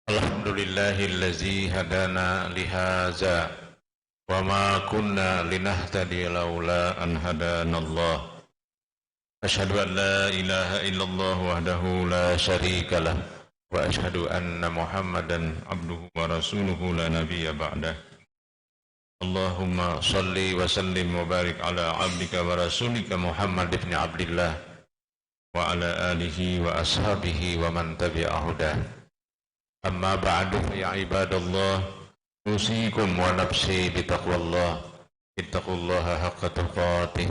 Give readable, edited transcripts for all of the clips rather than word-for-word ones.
Alhamdulillahillazi hadana lihaza wa ma kunna linahtadiya laula an hadanallah. Asyhadu an la ilaha illallah wahdahu la syarika lah wa asyhadu anna Muhammadan abduhu wa rasuluhu la nabiyya ba'dah. Allahumma salli wa sallim wa barik ala abdika wa rasulika Muhammad ibn Abdillah wa ala alihi wa ashabihi wa man tabi'a hudah. Amma ba'du ya ibadallah, usikum wa nafsi bitaqwallah, ittaqullaha haqqa tuqatih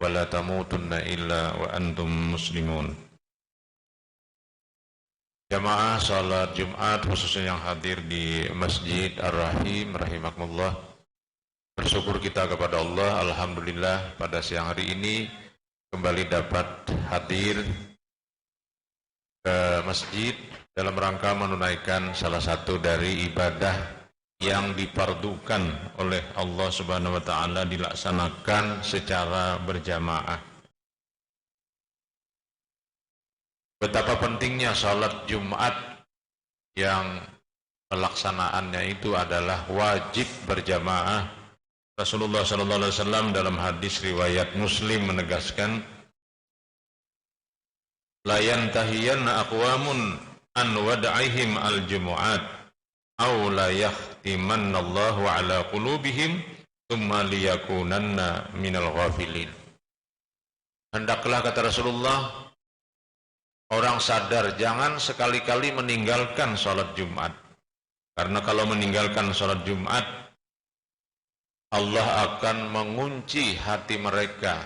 wa la tamutunna illa wa antum muslimun. Jamaah salat Jumat khususnya yang hadir di Masjid Ar-Rahim rahimakumullah, bersyukur kita kepada Allah, alhamdulillah pada siang hari ini kembali dapat hadir ke masjid dalam rangka menunaikan salah satu dari ibadah yang dipardukan oleh Allah Subhanahu wa taala dilaksanakan secara berjamaah. Betapa pentingnya salat Jumat yang pelaksanaannya itu adalah wajib berjamaah. Rasulullah sallallahu alaihi wasallam dalam hadis riwayat Muslim menegaskan, la yantahiyanna aqwamun an wada'ihim al-jumu'at aw la yahtimannallahu ala qulubihim thumma liyakunanna minal ghafilin. Hendaklah, kata Rasulullah, orang sadar jangan sekali-kali meninggalkan salat Jumat, karena kalau meninggalkan salat Jumat Allah akan mengunci hati mereka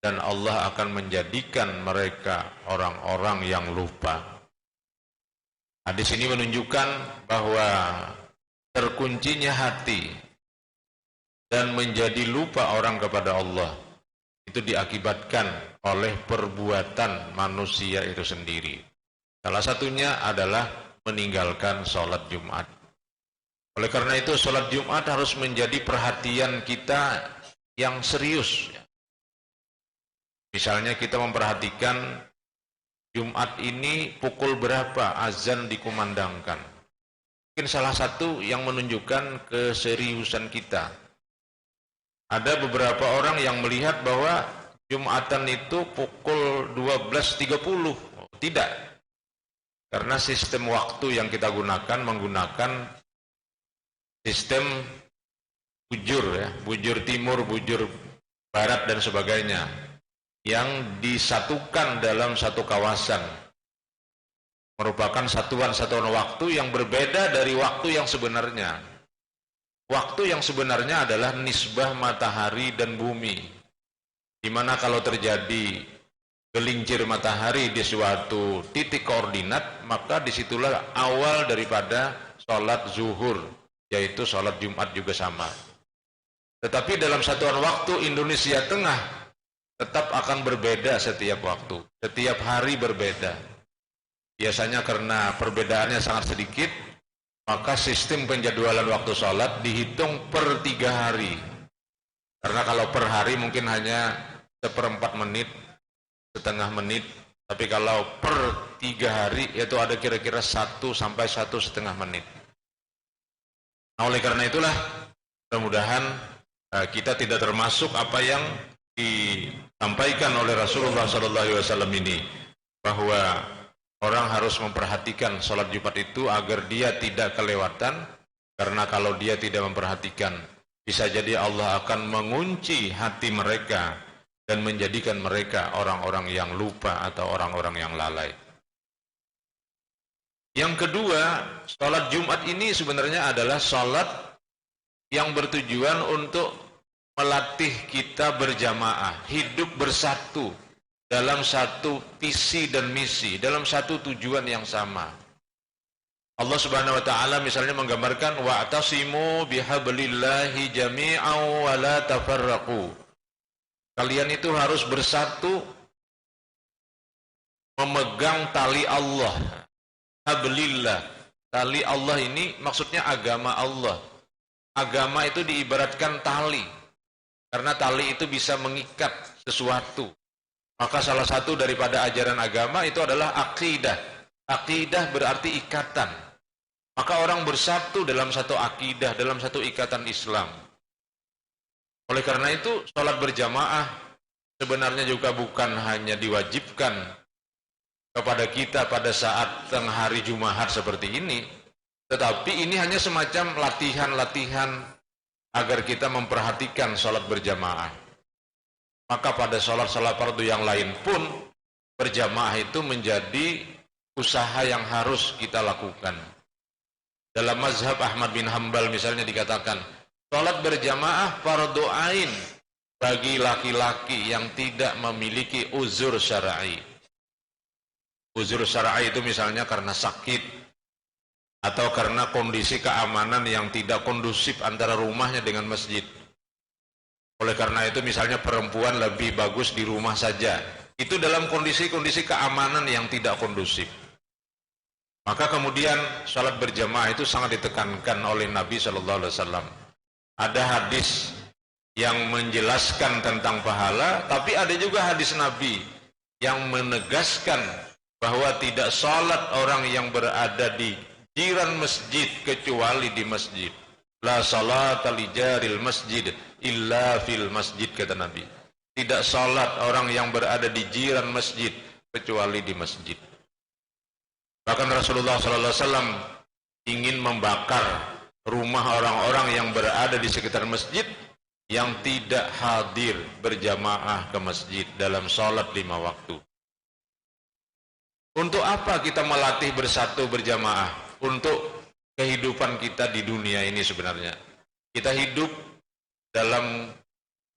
dan Allah akan menjadikan mereka orang-orang yang lupa. Hadis ini menunjukkan bahwa terkuncinya hati dan menjadi lupa orang kepada Allah itu diakibatkan oleh perbuatan manusia itu sendiri. Salah satunya adalah meninggalkan sholat Jumat. Oleh karena itu sholat Jumat harus menjadi perhatian kita yang serius. Misalnya kita memperhatikan Jumat ini pukul berapa azan dikumandangkan. Mungkin salah satu yang menunjukkan keseriusan kita. Ada beberapa orang yang melihat bahwa Jumatan itu pukul 12.30. Tidak. Karena sistem waktu yang kita gunakan menggunakan sistem bujur ya, bujur timur, bujur barat dan sebagainya, yang disatukan dalam satu kawasan, merupakan satuan-satuan waktu yang berbeda dari waktu yang sebenarnya. Waktu yang sebenarnya adalah nisbah matahari dan bumi, di mana kalau terjadi gelincir matahari di suatu titik koordinat, maka disitulah awal daripada sholat zuhur, yaitu sholat Jumat juga sama. Tetapi dalam satuan waktu Indonesia Tengah tetap akan berbeda setiap waktu, setiap hari berbeda. Biasanya karena perbedaannya sangat sedikit, maka sistem penjadwalan waktu sholat dihitung per 3 hari. Karena kalau per hari mungkin hanya 1/4 menit, setengah menit, tapi kalau per 3 hari itu ada kira-kira 1 sampai 1,5 menit. Nah, oleh karena itulah mudah-mudahan kita tidak termasuk apa yang disampaikan oleh Rasulullah SAW ini, bahwa orang harus memperhatikan sholat Jumat itu agar dia tidak kelewatan, karena kalau dia tidak memperhatikan bisa jadi Allah akan mengunci hati mereka dan menjadikan mereka orang-orang yang lupa atau orang-orang yang lalai. Yang kedua, sholat Jumat ini sebenarnya adalah sholat yang bertujuan untuk melatih kita berjamaah, hidup bersatu dalam satu visi dan misi, dalam satu tujuan yang sama. Allah Subhanahu wa taala misalnya menggambarkan, wa'tasimu bihablillahi jami'an wa la tafarraqu. Kalian itu harus bersatu memegang tali Allah. Hablillah. Tali Allah ini maksudnya agama Allah. Agama itu diibaratkan tali. Karena tali itu bisa mengikat sesuatu. Maka salah satu daripada ajaran agama itu adalah akidah. Akidah berarti ikatan. Maka orang bersatu dalam satu akidah, dalam satu ikatan Islam. Oleh karena itu, sholat berjamaah sebenarnya juga bukan hanya diwajibkan kepada kita pada saat tengah hari Jumat seperti ini, tetapi ini hanya semacam latihan-latihan agar kita memperhatikan sholat berjamaah. Maka pada sholat-sholat fardu yang lain pun, berjamaah itu menjadi usaha yang harus kita lakukan. Dalam mazhab Ahmad bin Hanbal misalnya dikatakan, sholat berjamaah fardu ain bagi laki-laki yang tidak memiliki uzur syar'i. Uzur syar'i itu misalnya karena sakit atau karena kondisi keamanan yang tidak kondusif antara rumahnya dengan masjid. Oleh karena itu misalnya perempuan lebih bagus di rumah saja. Itu dalam kondisi-kondisi keamanan yang tidak kondusif. Maka kemudian salat berjamaah itu sangat ditekankan oleh Nabi SAW. Ada hadis yang menjelaskan tentang pahala, tapi ada juga hadis Nabi yang menegaskan bahwa tidak salat orang yang berada di jiran masjid kecuali di masjid. La salata li jaril masjid illa fil masjid, kata Nabi. Tidak salat orang yang berada di jiran masjid kecuali di masjid. Bahkan Rasulullah SAW ingin membakar rumah orang-orang yang berada di sekitar masjid yang tidak hadir berjamaah ke masjid dalam salat 5 waktu. Untuk apa kita melatih bersatu berjamaah? Untuk kehidupan kita di dunia ini sebenarnya. Kita hidup dalam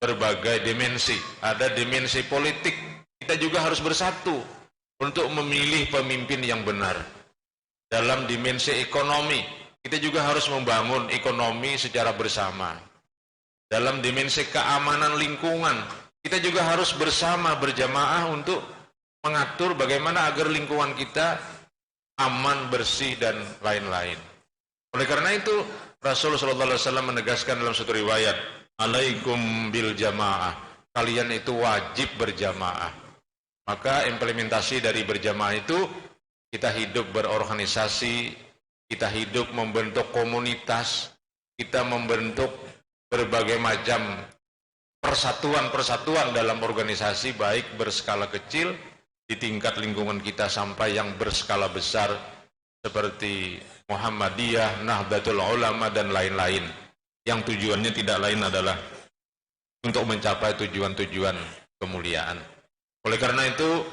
berbagai dimensi. Ada dimensi politik, kita juga harus bersatu untuk memilih pemimpin yang benar. Dalam dimensi ekonomi, kita juga harus membangun ekonomi secara bersama. Dalam dimensi keamanan lingkungan, kita juga harus bersama berjamaah untuk mengatur bagaimana agar lingkungan kita aman, bersih, dan lain-lain. Oleh karena itu, Rasulullah SAW menegaskan dalam satu riwayat, alaikum bil jamaah, kalian itu wajib berjamaah. Maka implementasi dari berjamaah itu, kita hidup berorganisasi, kita hidup membentuk komunitas, kita membentuk berbagai macam persatuan-persatuan dalam organisasi, baik berskala kecil di tingkat lingkungan kita sampai yang berskala besar seperti Muhammadiyah, Nahdlatul Ulama, dan lain-lain, yang tujuannya tidak lain adalah untuk mencapai tujuan-tujuan kemuliaan. Oleh karena itu,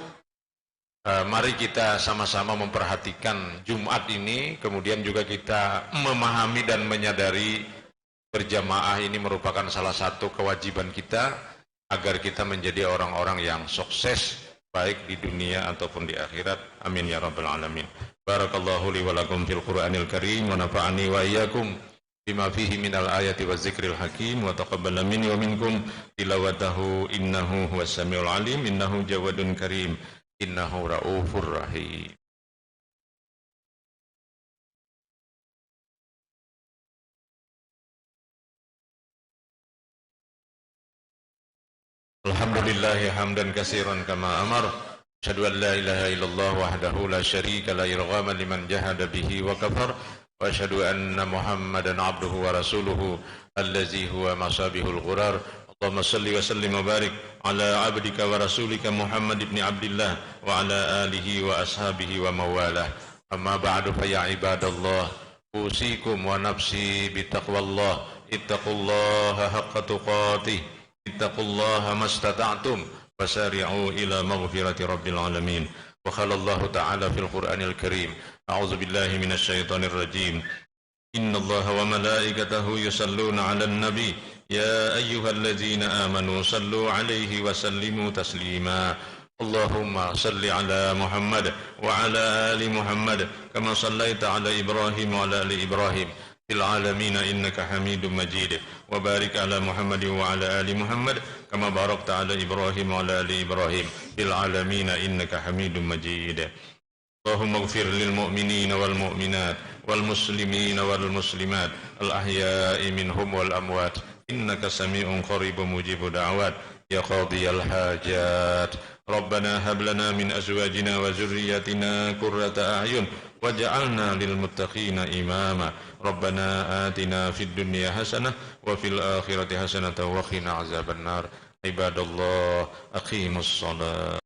mari kita sama-sama memperhatikan Jumat ini, kemudian juga kita memahami dan menyadari berjamaah ini merupakan salah satu kewajiban kita agar kita menjadi orang-orang yang sukses baik di dunia ataupun di akhirat. Amin ya rabbal alamin. Barakallahu li wa lakum fil Qur'anil Karim wa nafa'ani wa iyyakum bima fihi minal ayati wa zikril hakim wa taqabbala minni wa minkum tilawatahu innahu huwas samiul alim innahu jawadun karim innahu raufur rahim. Alhamdulillahi hamdan katsiran kama amar. Asyhadu an la ilaha illallah wahdahu la syarika la irghama liman jahada bihi wa kafar. Wa asyhadu anna Muhammadan abduhu wa rasuluhu allazi huwa masabihul ghurar. Allahumma salli wa sallim wa barik ala abdika wa rasulika Muhammad ibn Abdillah wa ala alihi wa ashabihi wa mawalah. Amma ba'du fa ya ibadallah, usikum wa nafsi bitaqwallah. Ittaqullaha haqqa tuqatih. Ittaqullaha mastata'tum wasari'u ila maghfirati rabbil alamin. Wa qala Allah ta'ala fil Qur'anil Karim, a'udzu billahi minasy syaithanir rajim. Innallaha wa malaikatahu yusalluna 'alan nabi ya ayyuhalladzina amanu sallu 'alaihi wa sallimu taslima. Allahumma salli 'ala Muhammad wa 'ala ali Muhammad kama sallaita 'ala Ibrahim wa 'ala ali Ibrahim fil alamin innaka Hamidum Majid. Wa barik 'ala Muhammad wa 'ala ali Muhammad kama barakta 'ala Ibrahim wa 'ala ali Ibrahim fil alamin innaka Hamidum Majid. Allahumma ighfir lil mu'minina wal mu'minat wal muslimina wal muslimat al ahya'i minhum wal amwat innaka sami'un qaribun mujibud da'awat ya qadiyal hajat. ربنا هب لنا من أزواجنا وذرياتنا قرة أعين واجعلنا للمتقين إماما ربنا آتنا في الدنيا حسنة وفي الآخرة حسنة وقنا عذاب النار عباد الله أقيموا الصلاة